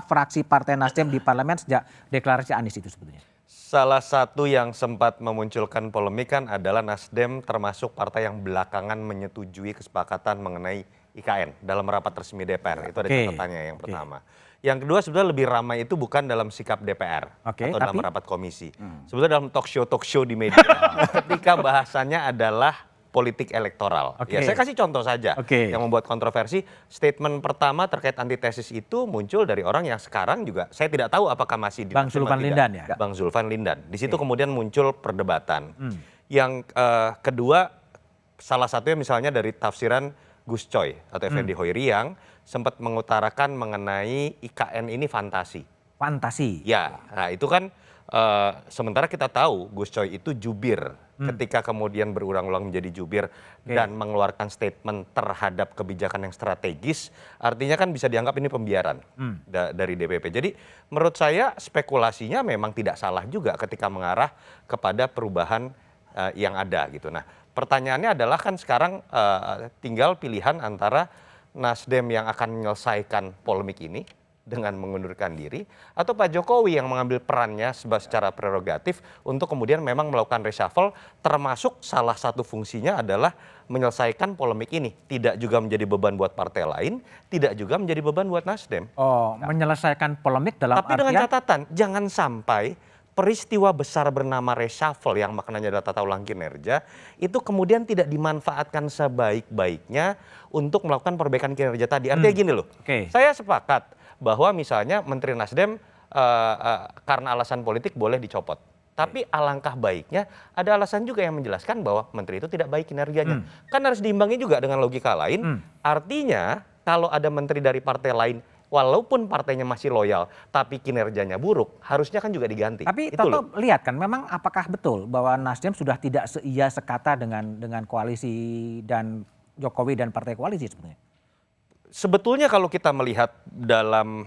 fraksi Partai Nasdem di parlemen sejak deklarasi Anies itu sebetulnya? Salah satu yang sempat memunculkan polemik kan adalah Nasdem termasuk partai yang belakangan menyetujui kesepakatan mengenai IKN dalam rapat resmi DPR. Itu ada catatannya yang pertama. Yang kedua sebenarnya lebih ramai itu bukan dalam sikap DPR atau dalam rapat komisi. Sebetulnya dalam talk show di media ketika bahasannya adalah politik elektoral. Ya, saya kasih contoh saja yang membuat kontroversi. Statement pertama terkait antitesis itu muncul dari orang yang sekarang juga saya tidak tahu apakah masih di Bang Zulfan Lindan ya? Bang Zulfan Lindan. Di situ kemudian muncul perdebatan. Yang kedua salah satunya misalnya dari tafsiran Gus Coy atau Effendi Hoiri yang sempat mengutarakan mengenai IKN ini fantasi. Fantasi? Ya, nah itu kan sementara kita tahu Gus Coy itu jubir. Ketika kemudian berulang-ulang menjadi jubir dan mengeluarkan statement terhadap kebijakan yang strategis, artinya kan bisa dianggap ini pembiaran dari DPP. Jadi menurut saya spekulasinya memang tidak salah juga ketika mengarah kepada perubahan yang ada gitu. Nah pertanyaannya adalah kan sekarang tinggal pilihan antara Nasdem yang akan menyelesaikan polemik ini dengan mengundurkan diri atau Pak Jokowi yang mengambil perannya secara prerogatif untuk kemudian memang melakukan reshuffle, termasuk salah satu fungsinya adalah menyelesaikan polemik ini, tidak juga menjadi beban buat partai lain, tidak juga menjadi beban buat Nasdem. Menyelesaikan polemik dalam tapi dengan catatan jangan sampai peristiwa besar bernama reshuffle yang maknanya adalah tata ulang kinerja itu kemudian tidak dimanfaatkan sebaik-baiknya untuk melakukan perbaikan kinerja tadi. Artinya gini loh, saya sepakat bahwa misalnya Menteri Nasdem karena alasan politik boleh dicopot. Tapi alangkah baiknya ada alasan juga yang menjelaskan bahwa menteri itu tidak baik kinerjanya. Kan harus diimbangi juga dengan logika lain. Artinya kalau ada menteri dari partai lain, walaupun partainya masih loyal, tapi kinerjanya buruk, harusnya kan juga diganti. Tapi Itu Toto loh. lihat kan, memang apakah betul bahwa Nasdem sudah tidak seia sekata dengan koalisi dan Jokowi dan partai koalisi sebenarnya? Sebetulnya kalau kita melihat dalam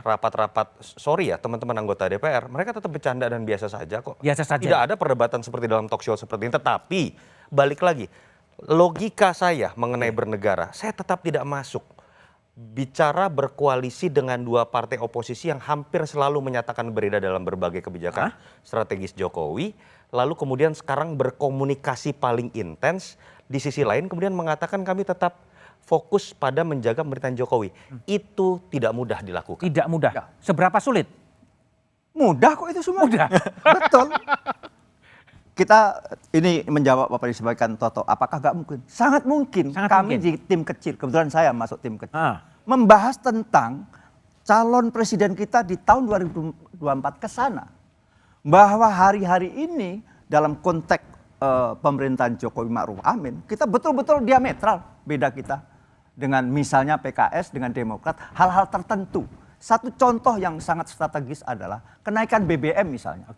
rapat-rapat, sorry ya teman-teman anggota DPR, mereka tetap bercanda dan biasa saja kok. Biasa saja. Tidak ada perdebatan seperti dalam talk show seperti ini. Tetapi balik lagi, logika saya mengenai bernegara, saya tetap tidak masuk. Bicara berkoalisi dengan dua partai oposisi yang hampir selalu menyatakan berbeda dalam berbagai kebijakan strategis Jokowi, lalu kemudian sekarang berkomunikasi paling intens, di sisi lain kemudian mengatakan kami tetap fokus pada menjaga pemerintahan Jokowi. Itu tidak mudah dilakukan. Tidak mudah. Seberapa sulit? Mudah kok itu semua. Mudah. Betul. Kita ini menjawab apa yang disampaikan Toto, apakah nggak mungkin? Sangat mungkin. Sangat Kami mungkin. di tim kecil, kebetulan saya masuk tim kecil, membahas tentang calon presiden kita di tahun 2024 ke sana. Bahwa hari-hari ini dalam konteks pemerintahan Jokowi Ma'ruf Amin, kita betul-betul diametral beda kita dengan misalnya PKS dengan Demokrat, hal-hal tertentu. Satu contoh yang sangat strategis adalah kenaikan BBM misalnya.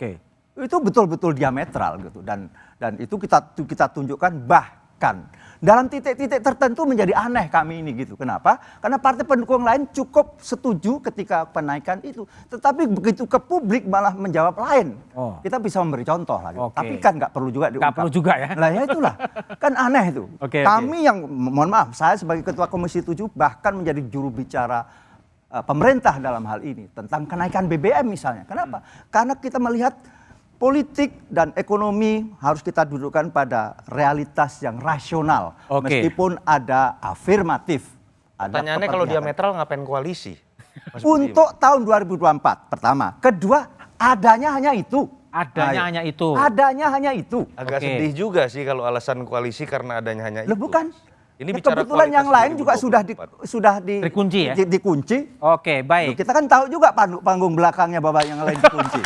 Itu betul-betul diametral gitu, dan itu kita tunjukkan, bahkan dalam titik-titik tertentu menjadi aneh kami ini gitu. Kenapa? Karena partai pendukung lain cukup setuju ketika penaikan itu, tetapi begitu ke publik malah menjawab lain. Kita bisa memberi contoh lah gitu. Tapi kan nggak perlu juga diungkap. Nggak perlu juga ya. Lah ya itulah, kan aneh itu. Kami yang, mohon maaf, saya sebagai Ketua Komisi 7 bahkan menjadi juru bicara pemerintah dalam hal ini tentang kenaikan BBM misalnya. Kenapa? Karena kita melihat politik dan ekonomi harus kita dudukkan pada realitas yang rasional. Meskipun ada afirmatif. Pertanyaannya kalau diametral ngapain koalisi? Untuk tahun 2024 pertama. Kedua, adanya hanya itu. Adanya hanya itu. Adanya hanya itu. Agak sedih juga sih kalau alasan koalisi karena adanya hanya itu. Bukan. Ini Ya, bicara kebetulan yang lain juga 2024. sudah dikunci ya? Dikunci. Oke, baik. Kita kan tahu juga panggung belakangnya Bapak yang lain dikunci.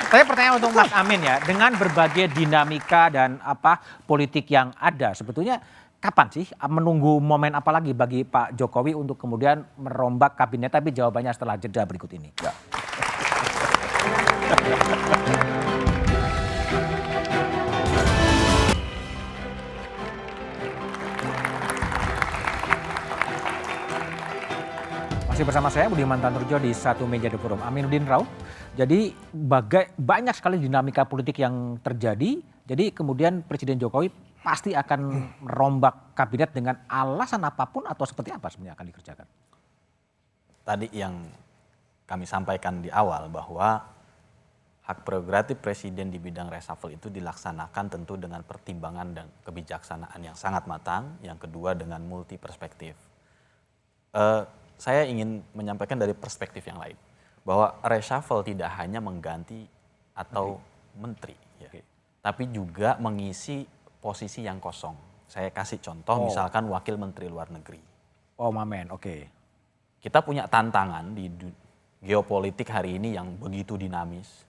Saya pertanyaan untuk Mas Amin ya, dengan berbagai dinamika dan politik yang ada, sebetulnya kapan sih menunggu momen apa lagi bagi Pak Jokowi untuk kemudian merombak kabinet? Tapi jawabannya setelah jeda berikut ini. Masih bersama saya Budiman Tanurjo di Satu Meja The Forum. Aminuddin Rauf. Jadi banyak sekali dinamika politik yang terjadi. Jadi kemudian Presiden Jokowi pasti akan merombak kabinet dengan alasan apapun atau seperti apa sebenarnya akan dikerjakan? Tadi yang kami sampaikan di awal bahwa hak prerogatif Presiden di bidang reshuffle itu dilaksanakan tentu dengan pertimbangan dan kebijaksanaan yang sangat matang. Yang kedua dengan multi perspektif. Saya ingin menyampaikan dari perspektif yang lain. Bahwa reshuffle tidak hanya mengganti atau menteri. Ya, tapi juga mengisi posisi yang kosong. Saya kasih contoh misalkan wakil menteri luar negeri. Mamen, Kita punya tantangan di geopolitik hari ini yang begitu dinamis.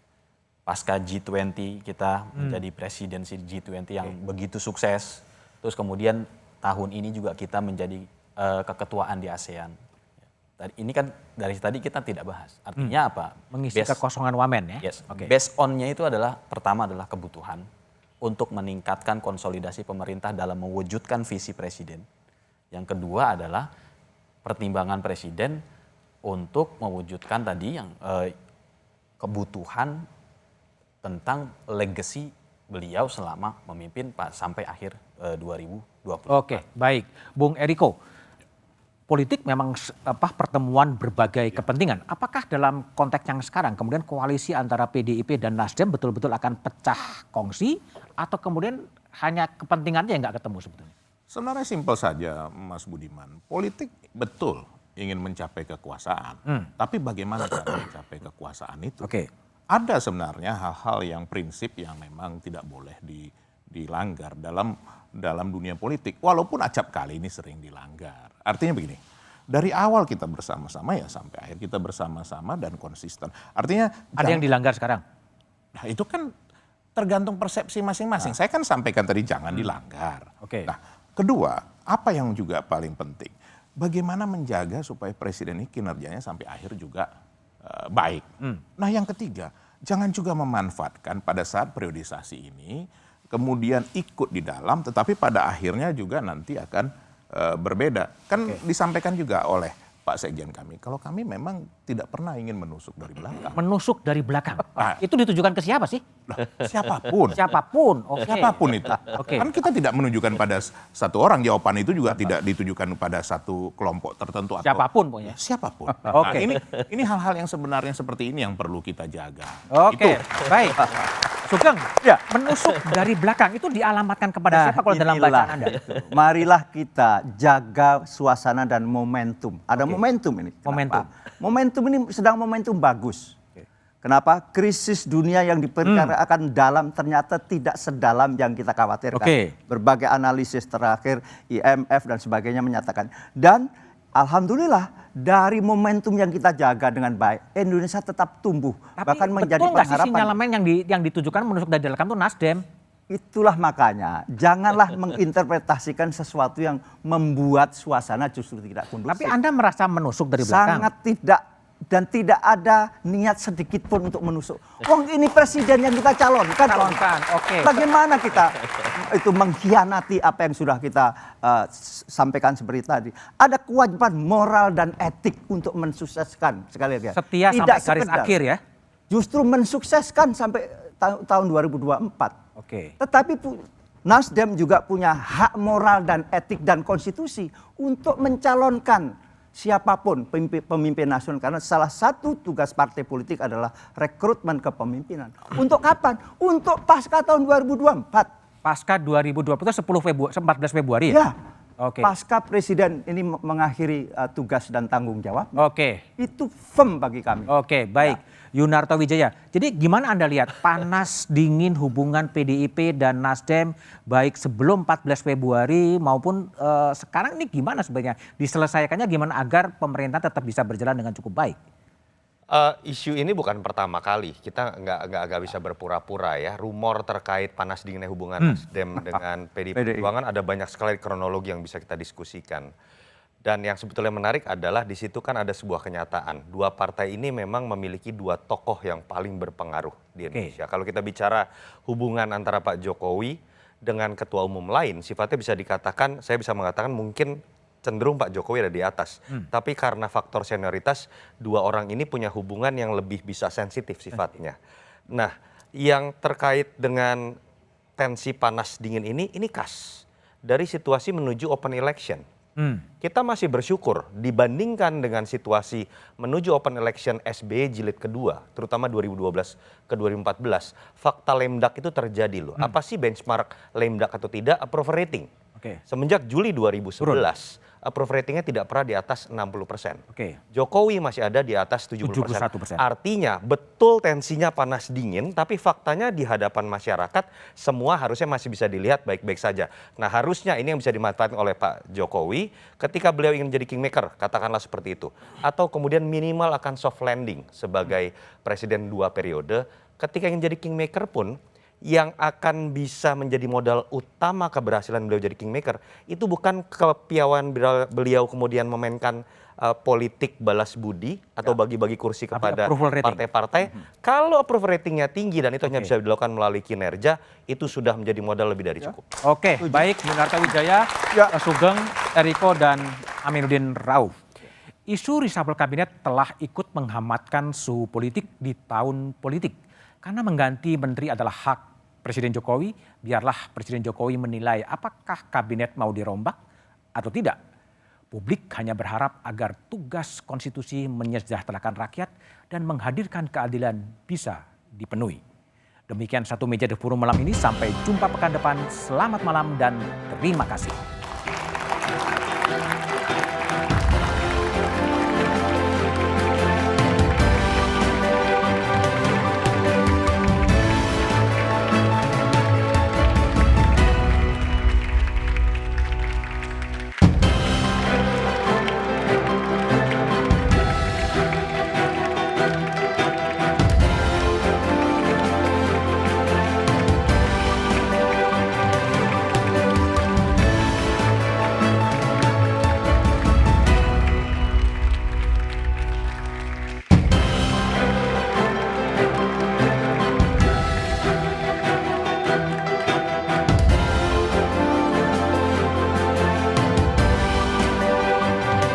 Pasca G20 kita menjadi presidensi G20 yang begitu sukses. Terus kemudian tahun ini juga kita menjadi keketuaan di ASEAN. Ini kan dari tadi kita tidak bahas. Artinya apa? Mengisi kekosongan wamen ya? Yes. Based on-nya itu adalah pertama adalah kebutuhan untuk meningkatkan konsolidasi pemerintah dalam mewujudkan visi presiden. Yang kedua adalah pertimbangan presiden untuk mewujudkan tadi yang kebutuhan tentang legacy beliau selama memimpin sampai akhir 2020. Oke, baik. Bung Eriko, politik memang pertemuan berbagai kepentingan. Apakah dalam konteks yang sekarang kemudian koalisi antara PDIP dan Nasdem betul-betul akan pecah kongsi atau kemudian hanya kepentingannya yang nggak ketemu sebetulnya? Sebenarnya simpel saja Mas Budiman. Politik betul ingin mencapai kekuasaan. Tapi bagaimana cara mencapai kekuasaan itu? Ada sebenarnya hal-hal yang prinsip yang memang tidak boleh dilanggar dalam dunia politik. Walaupun acap kali ini sering dilanggar. Artinya begini, dari awal kita bersama-sama ya sampai akhir kita bersama-sama dan konsisten. Artinya ada yang dilanggar sekarang? Nah itu kan tergantung persepsi masing-masing. Saya kan sampaikan tadi jangan dilanggar. Nah, kedua, apa yang juga paling penting? Bagaimana menjaga supaya presiden ini kinerjanya sampai akhir juga baik. Nah, yang ketiga, jangan juga memanfaatkan pada saat periodisasi ini, kemudian ikut di dalam, tetapi pada akhirnya juga nanti akan berbeda. Kan disampaikan juga oleh Pak Sekjen kami, kalau kami memang tidak pernah ingin menusuk dari belakang. Menusuk dari belakang? Itu ditujukan ke siapa sih? Siapapun. Siapapun, Siapapun itu. Kan kita tidak menunjukkan pada satu orang, jawaban itu juga tidak ditujukan pada satu kelompok tertentu. Atau siapapun pokoknya? Siapapun. Nah, ini hal-hal yang sebenarnya seperti ini yang perlu kita jaga. Baik. Sugeng, menusuk dari belakang itu dialamatkan kepada siapa kalau dalam bacaan Anda? Marilah kita jaga suasana dan momentum. Ada momentum ini. Kenapa? Momentum ini sedang momentum bagus. Kenapa? Krisis dunia yang diperkirakan dalam ternyata tidak sedalam yang kita khawatirkan. Berbagai analisis terakhir, IMF dan sebagainya menyatakan. Dan alhamdulillah dari momentum yang kita jaga dengan baik, Indonesia tetap tumbuh. Tapi bahkan menjadi betul nggak sih pengharapan. sinyalemen yang ditujukan menusuk dari belakang itu Nasdem? Itulah makanya, janganlah menginterpretasikan sesuatu yang membuat suasana justru tidak kondusif. Tapi Anda merasa menusuk dari belakang? Sangat tidak. Dan tidak ada niat sedikit pun untuk menusuk. Wong ini presiden yang kita calonkan. Bagaimana kita itu mengkhianati apa yang sudah kita sampaikan seperti tadi. Ada kewajiban moral dan etik untuk mensukseskan. Sekali lagi. Setia tidak sampai garis akhir ya? Justru mensukseskan sampai tahun 2024. Tetapi Nasdem juga punya hak moral dan etik dan konstitusi untuk mencalonkan siapapun pemimpin nasional, karena salah satu tugas partai politik adalah rekrutmen kepemimpinan. Untuk kapan? Untuk pasca tahun 2024. Pasca 2024 itu 14 Februari ya? Pasca presiden ini mengakhiri tugas dan tanggung jawab. Itu firm bagi kami. Baik. Yunarto Wijaya. Jadi gimana Anda lihat panas dingin hubungan PDIP dan Nasdem baik sebelum 14 Februari maupun sekarang ini gimana sebenarnya? Diselesaikannya gimana agar pemerintah tetap bisa berjalan dengan cukup baik? Isu ini bukan pertama kali. Kita nggak bisa berpura-pura ya. Rumor terkait panas dinginnya hubungan Nasdem dengan PDIP Perjuangan ada banyak sekali kronologi yang bisa kita diskusikan. Dan yang sebetulnya menarik adalah di situ kan ada sebuah kenyataan. Dua partai ini memang memiliki dua tokoh yang paling berpengaruh di Indonesia. Kalau kita bicara hubungan antara Pak Jokowi dengan ketua umum lain, sifatnya bisa dikatakan, saya bisa mengatakan mungkin cenderung Pak Jokowi ada di atas. Tapi karena faktor senioritas, dua orang ini punya hubungan yang lebih bisa sensitif sifatnya. Nah, yang terkait dengan tensi panas dingin ini khas dari situasi menuju open election. Kita masih bersyukur dibandingkan dengan situasi menuju open election SBY jilid kedua, terutama 2012 ke 2014, fakta Lemdak itu terjadi loh. Apa sih benchmark Lemdak atau tidak? Approval rating. Semenjak Juli 2011, approval ratingnya tidak pernah di atas 60%. Jokowi masih ada di atas 70%. Artinya betul tensinya panas dingin, tapi faktanya di hadapan masyarakat semua harusnya masih bisa dilihat baik-baik saja. Nah, harusnya ini yang bisa dimanfaatkan oleh Pak Jokowi ketika beliau ingin menjadi kingmaker, katakanlah seperti itu. Atau kemudian minimal akan soft landing sebagai presiden 2 periode. Ketika ingin jadi kingmaker pun, yang akan bisa menjadi modal utama keberhasilan beliau jadi kingmaker itu bukan kepiawaian beliau kemudian memainkan politik balas budi atau bagi-bagi kursi kepada partai-partai. Kalau approval ratingnya tinggi dan itu hanya bisa dilakukan melalui kinerja, itu sudah menjadi modal lebih dari cukup. Baik, Yunarto Wijaya, Sugeng, Eriko, dan Aminuddin Rauf. Isu reshuffle kabinet telah ikut menghangatkan suhu politik di tahun politik. Karena mengganti menteri adalah hak Presiden Jokowi, biarlah Presiden Jokowi menilai apakah kabinet mau dirombak atau tidak. Publik hanya berharap agar tugas konstitusi menyejahterakan rakyat dan menghadirkan keadilan bisa dipenuhi. Demikian Satu Meja The Forum malam ini, sampai jumpa pekan depan. Selamat malam dan terima kasih.